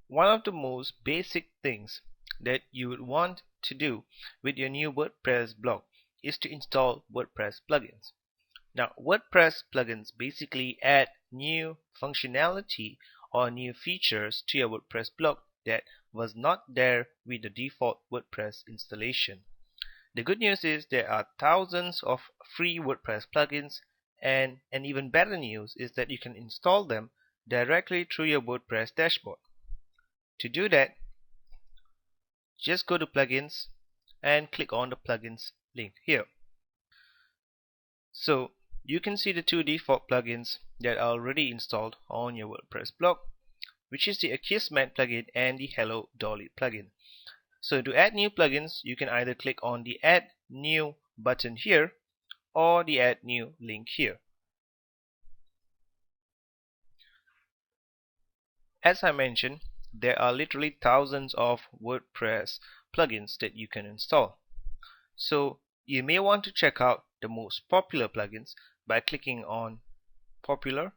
One of the most basic things that you would want to do with your new WordPress blog is to install WordPress plugins. Now, WordPress plugins basically add new functionality or new features to your WordPress blog that was not there with the default WordPress installation. The good news is there are thousands of free WordPress plugins, and an even better news is that you can install them directly through your WordPress dashboard. To do that, just go to plugins and click on the plugins link here. So you can see the two default plugins that are already installed on your WordPress blog, which is the Akismet plugin and the Hello Dolly plugin. So to add new plugins, you can either click on the Add New button here or the Add New link here. As I mentioned, there are literally thousands of WordPress plugins that you can install. So you may want to check out the most popular plugins by clicking on Popular,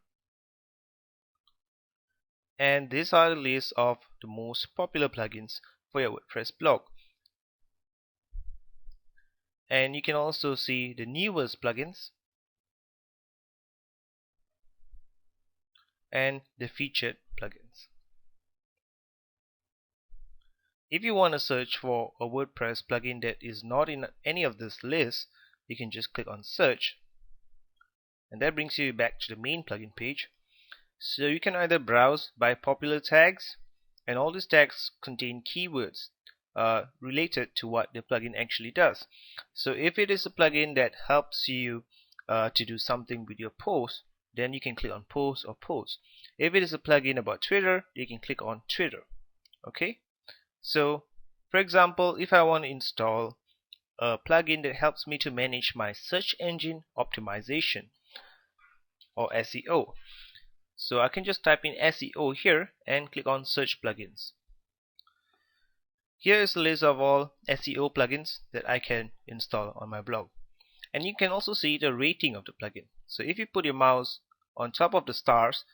and these are the list of the most popular plugins for your WordPress blog. And you can also see the newest plugins and the featured plugins. If you want to search for a WordPress plugin that is not in any of this list, you can just click on search, and that brings you back to the main plugin page. So you can either browse by popular tags, and all these tags contain keywords related to what the plugin actually does. So if it is a plugin that helps you to do something with your post, then you can click on post or post. If it is a plugin about Twitter, you can click on Twitter. Okay, so for example, if I want to install a plugin that helps me to manage my search engine optimization or SEO, so I can just type in SEO here and click on search plugins. Here is a list of all SEO plugins that I can install on my blog. And you can also see the rating of the plugin. So if you put your mouse on top of the stars,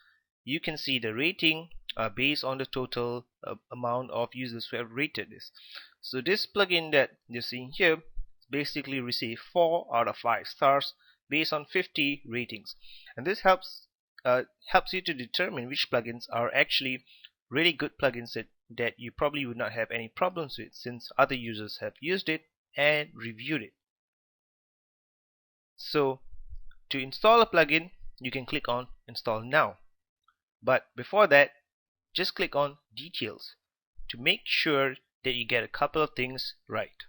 you can see the rating based on the total amount of users who have rated this. So this plugin that you're seeing here basically received 4 out of 5 stars based on 50 ratings. And this helps you to determine which plugins are actually really good plugins that you probably would not have any problems with, since other users have used it and reviewed it. So to install a plugin, you can click on Install Now. But before that, just click on Details to make sure that you get a couple of things right.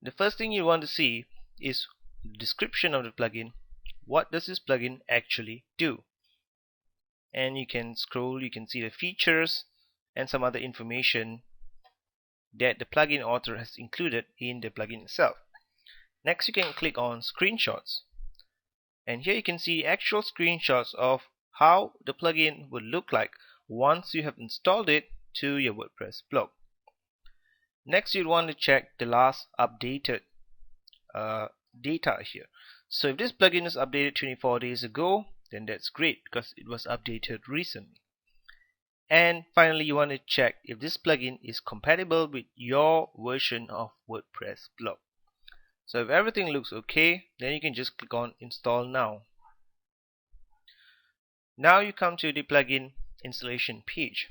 The first thing you want to see is the description of the plugin. What does this plugin actually do? And you can scroll, you can see the features and some other information that the plugin author has included in the plugin itself. Next, you can click on Screenshots, and here you can see actual screenshots of how the plugin would look like once you have installed it to your WordPress blog. Next, you'd want to check the last updated data here. So if this plugin is updated 24 days ago, then that's great because it was updated recently. And finally, you want to check if this plugin is compatible with your version of WordPress blog. So if everything looks okay, then you can just click on Install Now. Now you come to the plugin installation page.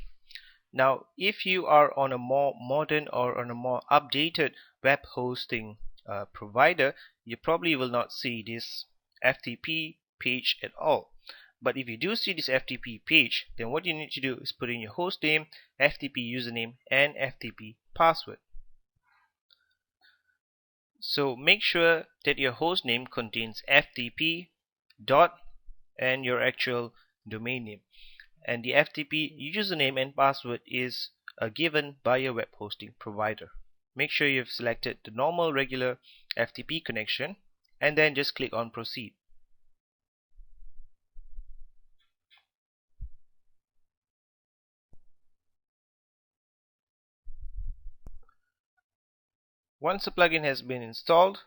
Now if you are on a more modern or on a more updated web hosting provider, you probably will not see this FTP page at all. But if you do see this FTP page, then what you need to do is put in your host name, FTP username, and FTP password. So make sure that your host name contains FTP dot and your actual domain name, and the FTP username and password is given by your web hosting provider. Make sure you've selected the normal regular FTP connection and then just click on proceed. Once the plugin has been installed,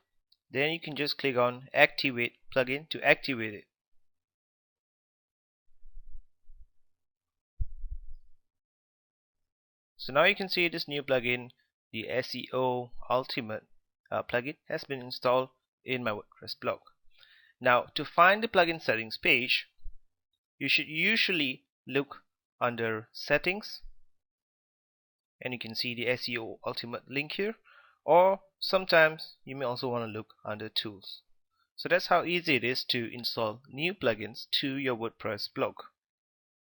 then you can just click on activate plugin to activate it. So now you can see this new plugin, the SEO Ultimate plugin, has been installed in my WordPress blog. Now to find the plugin settings page, you should usually look under settings, and you can see the SEO Ultimate link here, or sometimes you may also want to look under tools. So that's how easy it is to install new plugins to your WordPress blog.